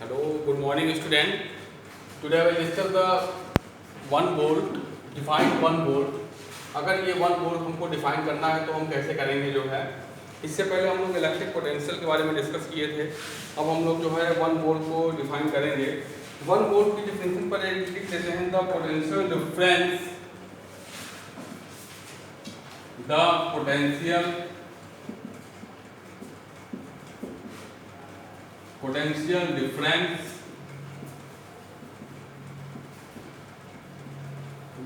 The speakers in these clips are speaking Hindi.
Hello, good morning student. Today I will discuss the 1 volt, define 1 volt. अगर ये 1 volt हमको डिफाइन करना है तो हम कैसे करेंगे जो है। इससे पहले हम लोग इलेक्ट्रिक पोटेंशियल के बारे में डिस्कस किए थे। अब हम लोग जो है 1 volt को डिफाइन करेंगे। 1 volt की डिफिनेशन पर एक लिख देते हैं the potential difference, the potential difference,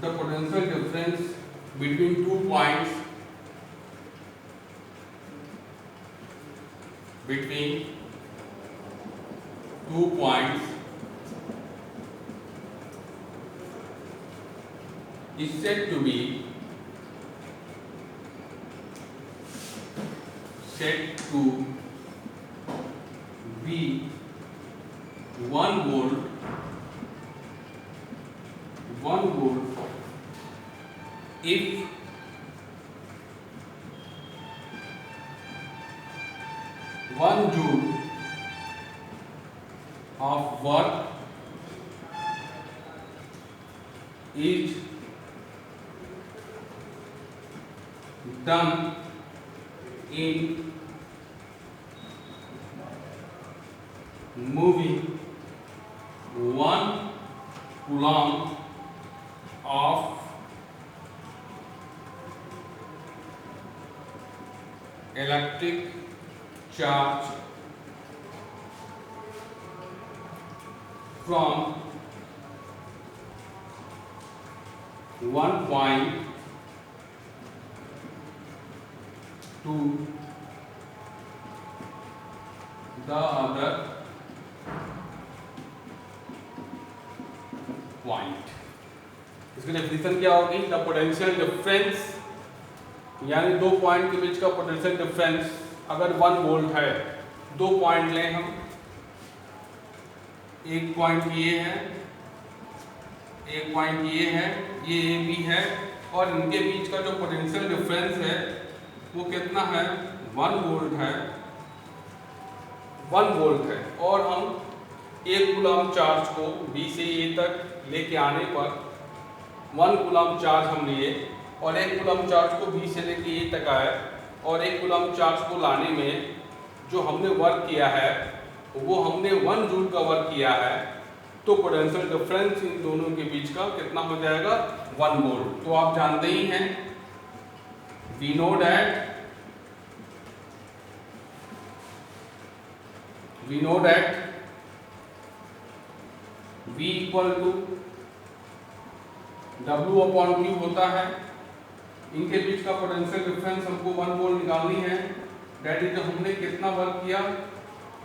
the potential difference between 2 points, is said to be 1 volt if one joule of work is done in moving 1 coulomb of electric charge from one point to the other point. इसकी डेफिनेशन क्या होगी? द पोटेंशियल डिफरेंस, यानी दो पॉइंट के बीच का पोटेंशियल डिफरेंस अगर 1 वोल्ट है, दो पॉइंट लें हम, एक पॉइंट ये है, एक पॉइंट ये है, ये ए बी है, और इनके बीच का जो पोटेंशियल डिफरेंस है वो कितना है? 1 वोल्ट है, 1 वोल्ट है। और हम एक कूलम चार्ज को बी से ए तक लेके आने पर 1 कूलम चार्ज हम लिए, और एक कूलम चार्ज को बी से लेके ए तक आए, और एक कूलम चार्ज को लाने में जो हमने वर्क किया है वो हमने 1 जूल का वर्क किया है, तो पोटेंशियल डिफरेंस इन दोनों के बीच का कितना हो जाएगा? 1 वोल्ट। तो आप जानते ही हैं, we know that V equal to W upon Q होता है। इनके बीच का पोटेंशियल डिफरेंस हमको 1 वोल्ट निकालनी है। दैट इज हमने कितना वर्क किया?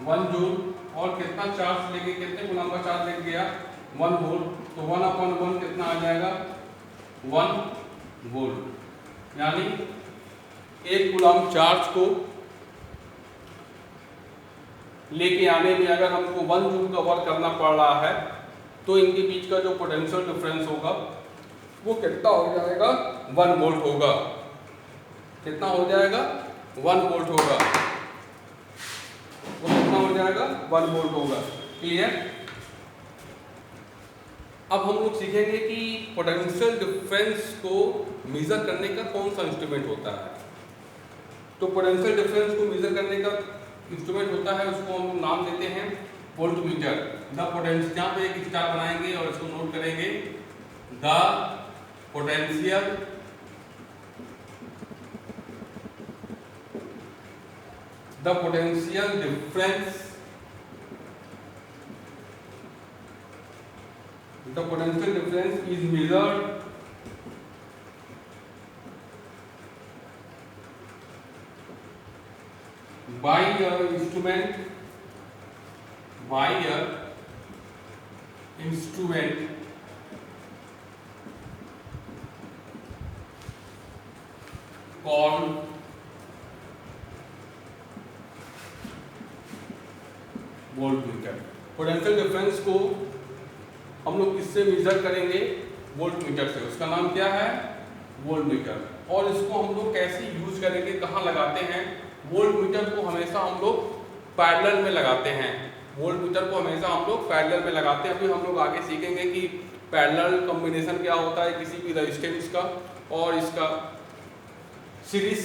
1 जूल, और कितना चार्ज लेके, कितने कूलम का चार्ज लेके गया? 1 वोल्ट। तो 1 अपॉन 1 कितना आ जाएगा? 1 वोल्ट। यानी एक कूलम चार्ज को लेके आने में अगर हमको 1 जूल का वर्क करना पड़ रहा है, तो इनके बीच का जो पोटेंशियल डिफरेंस होगा वो कितना हो जाएगा? 1 वोल्ट होगा। कितना हो जाएगा? 1 वोल्ट होगा। वो कितना हो जाएगा? 1 वोल्ट होगा। क्लियर? अब हम लोग सीखेंगे कि पोटेंशियल डिफरेंस को मेजर करने का कौन सा इंस्ट्रूमेंट होता है। तो पोटेंशियल डिफरेंस को मेजर करने का इंस्ट्रूमेंट होता है, उसको हम लोग नाम देते हैं वोल्टमीटर। द पोटेंशियल, यहाँ पे एक स्टार बनाएंगे और इसको नोट करेंगे, the potential difference, the potential difference is measured by an instrument called voltmeter. Potential difference को हम लोग किससे मेजर करेंगे? वोल्टमीटर से। उसका नाम क्या है? वोल्टमीटर। और इसको हम लोग कैसे यूज करेंगे, कहाँ लगाते हैं? वोल्टमीटर को हमेशा हम लोग पैरेलल में लगाते हैं। वोल्ट मीटर को हमेशा हम लोग पैरेलल में लगाते हैं। अभी हम लोग आगे सीखेंगे कि पैरेलल कॉम्बिनेशन क्या होता है किसी भी रेजिस्टेंस का और इसका सीरीज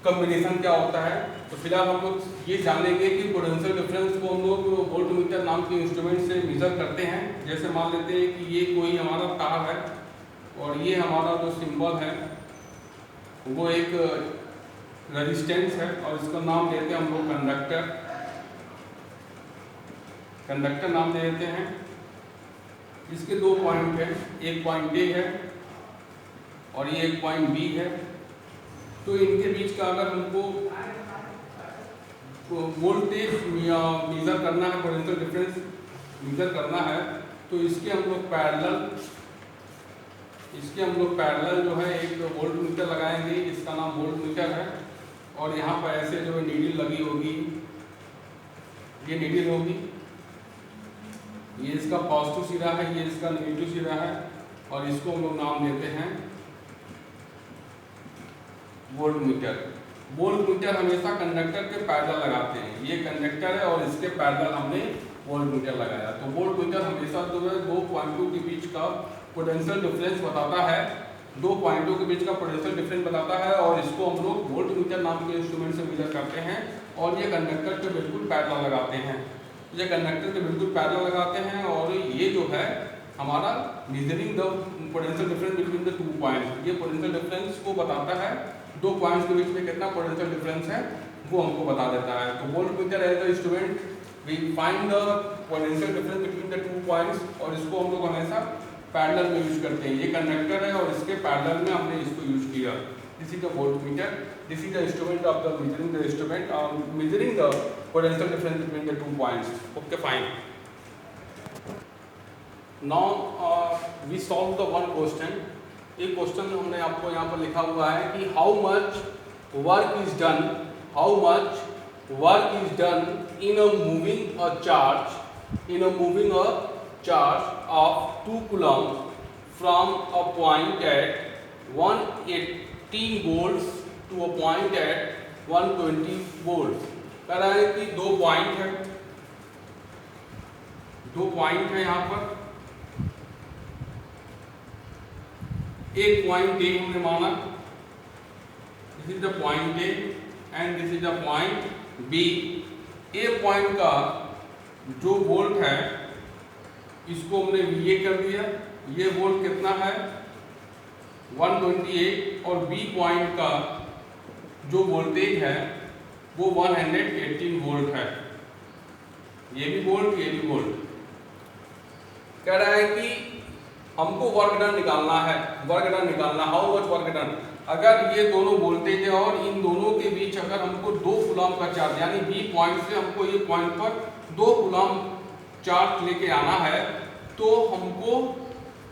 कॉम्बिनेशन क्या होता है। तो फिलहाल हम लोग ये जानेंगे कि पोटेंशियल डिफरेंस को हम लोग वोल्ट मीटर नाम के इंस्ट्रूमेंट से मेजर करते हैं। जैसे मान लेते हैं कि ये कोई हमारा तार है और ये हमारा जो सिंबल है वो एक रेजिस्टेंस है और इसका नाम देते हैं हम लोग कंडक्टर नाम दे देते हैं। इसके दो पॉइंट है, एक पॉइंट ए है और ये एक पॉइंट बी है। तो इनके बीच का अगर हमको वोल्टेज मेजर करना है, पोटेंशियल डिफरेंस मेजर करना है, तो इसके हम लोग पैरेलल जो है एक वोल्ट मीटर लगाएंगे। इसका नाम वोल्ट मीटर है और यहाँ पर ऐसे जो नीडल लगी होगी, ये नीडल होगी, ये इसका पॉजिटिव सिरा है, ये इसका नेगेटिव सिरा है और इसको हम लोग नाम देते हैं वोल्ट मीटर। वोल्ट मीटर हमेशा कंडक्टर के पैरेलल लगाते हैं। ये कंडक्टर है और इसके पैरेलल हमने वोल्ट मीटर लगाया। तो वोल्ट मीटर हमेशा जो है दो पॉइंटों के बीच का पोटेंशियल डिफरेंस बताता है, दो पॉइंटों के बीच का पोटेंशियल डिफरेंस बताता है और इसको हम लोग वोल्ट मीटर नाम के इंस्ट्रूमेंट से मेजर करते हैं और ये कंडक्टर के बिल्कुल पैरेलल लगाते हैं। ये कंडक्टर के बिल्कुल पैरेलल लगाते हैं और ये जो है हमारा measuring the potential difference between the two points, ये पोटेंशियल डिफरेंस को बताता है, दो पॉइंट्स के बीच में कितना पोटेंशियल डिफरेंस है वो हमको बता देता है। तो volt meter as the instrument we find the potential difference between the two points और इसको हम लोग हमेशा पैरेलल में यूज करते हैं। ये कंडक्टर है और इसके पैरेलल में हमने इसको यूज किया। This is the volt meter, this is the instrument of the measuring the instrument measuring the potential difference between the two points. Okay fine. Now we solve the one question. एक क्वेश्चन हमने आपको यहाँ पर लिखा हुआ है कि how much work is done in a moving a charge of 2 coulomb from a point at 118 volts to a point at 120 volts। कह रहा है कि दो पॉइंट है यहाँ पर, एक पॉइंट ए हमने माना, this is the point A and this is the point B. A point का जो वोल्ट है इसको हमने VA कर दिया, ये वोल्ट कितना है 128 और बी पॉइंट का जो वोल्टेज है वो 118 वोल्ट है। ये भी वोल्ट, ये भी वोल्ट। कह रहा है कि हमको वर्क डन निकालना है, हाउ मच वर्क डन। अगर ये दोनों वोल्टेज है और इन दोनों के बीच अगर हमको 2 कूलम का चार्ज, यानी बी पॉइंट से हमको ये पॉइंट पर 2 कूलम चार्ज लेके आना है, तो हमको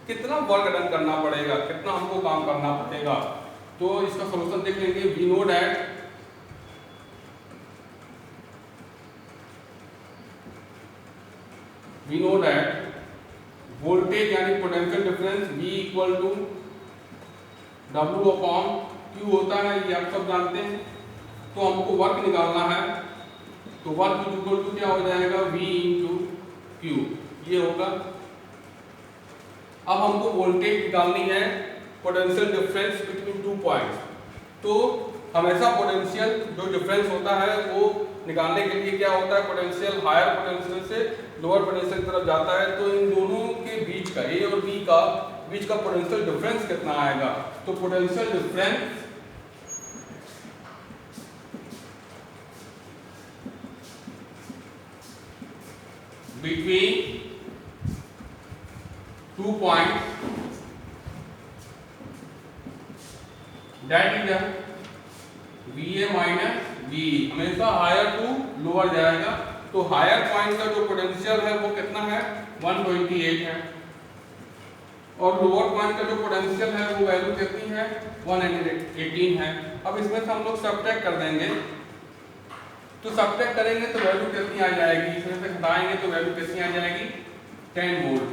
कितना वर्क डन करना पड़ेगा, कितना हमको काम करना पड़ेगा। तो इसका सॉल्यूशन देख लेंगे। वी नो दैट वोल्टेज यानी potential difference V equal to W upon Q होता है, ये आप सब जानते हैं। तो हमको वर्क निकालना है, तो वर्क इक्वल टू क्या हो जाएगा V इंटू Q, ये होगा। अब हमको वोल्टेज निकालनी है, potential difference between two points. तो हमेशा पोटेंशियल जो डिफरेंस होता है वो निकालने के लिए क्या होता है, पोटेंशियल हायर पोटेंशियल से लोअर पोटेंशियल की तरफ जाता है। तो इन दोनों के बीच का, ए और बी का बीच का पोटेंशियल डिफरेंस कितना आएगा, तो potential difference between two points that is VA minus VE, हमेशा हायर टू लोअर जाएगा। तो हायर पॉइंट का जो पोटेंशियल है वो कितना है 128 है और लोअर पॉइंट का जो पोटेंशियल है वो वैल्यू कितनी है 118 है। अब इसमें से हम लोग सब्ट्रैक्ट कर देंगे, तो सब्ट्रैक्ट करेंगे तो वैल्यू कितनी आ जाएगी, इसमें से घटाएंगे तो वैल्यू कितनी आ जाएगी 10 वोल्ट।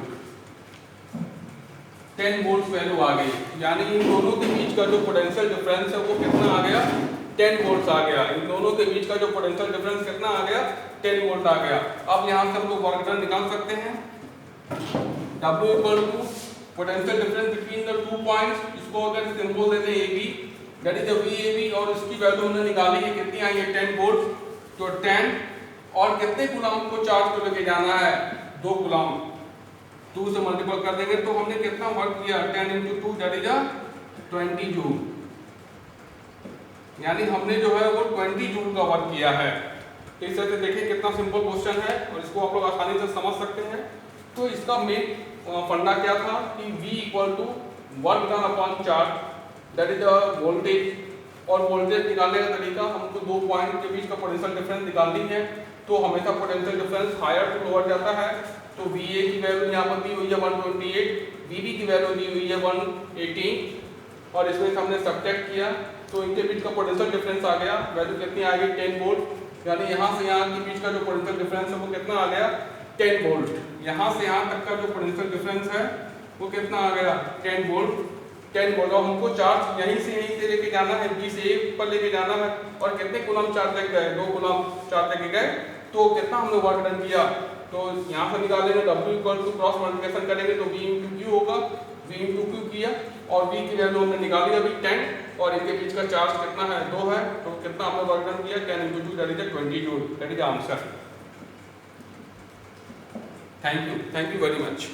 10 वोल्ट वैल्यू आ गई, यानी इन दोनों के बीच का जो पोटेंशियल डिफरेंस है वो कितना आ गया 10 वोल्ट आ गया। इन दोनों के बीच का जो पोटेंशियल डिफरेंस कितना आ गया, 10 वोल्ट आ गया। अब यहाँ से हम लोग वर्क डन निकाल सकते हैं। W equal to potential difference between the 2 points, इसको अगर सिंबल देते हैं AB, that is the VAB, और इसकी वैल्यू हमने निकाली है, कितनी आई है 10 वोल्ट, तो 10 और कितने कूलम को चार्ज को लेके जाना है, 2 कूलम, 2 से मल्टीपल कर देंगे तो हमने कितना वर्क किया, 10 × 2 दैट इज 20 जूल, यानी हमने जो है वो 20 जूल का वर्क किया है। तो इस तरह से देखिए कितना सिंपल क्वेश्चन है और इसको आप लोग आसानी से समझ सकते हैं। तो इसका मेन फंडा क्या था कि V equal to work done upon charge, that is the voltage, और वोल्टेज निकालने का तरीका, हमको 2 पॉइंट के बीच का पोटेंशियल डिफरेंस निकालनी है, तो हमेशा potential difference higher to lower जाता है। तो VA की वैल्यू यहाँ पर दी हुई है 128, VB की वैल्यू दी हुई है 118, और इसमें से हमने सब्ट्रैक्ट किया तो इनके बीच का पोटेंशियल डिफरेंस आ गया, वैल्यू कितनी आ गई 10 वोल्ट, यानी यहाँ से यहाँ के बीच का जो पोटेंशियल डिफरेंस है वो कितना आ गया 10 वोल्ट। यहाँ से यहाँ तक का जो पोटेंशियल डिफरेंस है वो कितना आ गया 10 वोल्ट। 10 वोल्ट, और हमको चार्ज यहीं से लेके जाना है, B से A पर लेके जाना है, और कितने कूलम चार्ज लेके गए, 2 कूलम चार्ज लेके गए, तो कितना हमने वर्क डन किया। तो यहाँ से निकालेंगे W equal to cross multiplication करेंगे तो V × Q होगा, V × Q किया और V की वैल्यू हमने निकाली अभी 10, और इनके बीच का चार्ज कितना है 2 है, तो कितना हमने वर्क डन किया 10 × 2 that is 20 joule, that is answer. Thank you very much.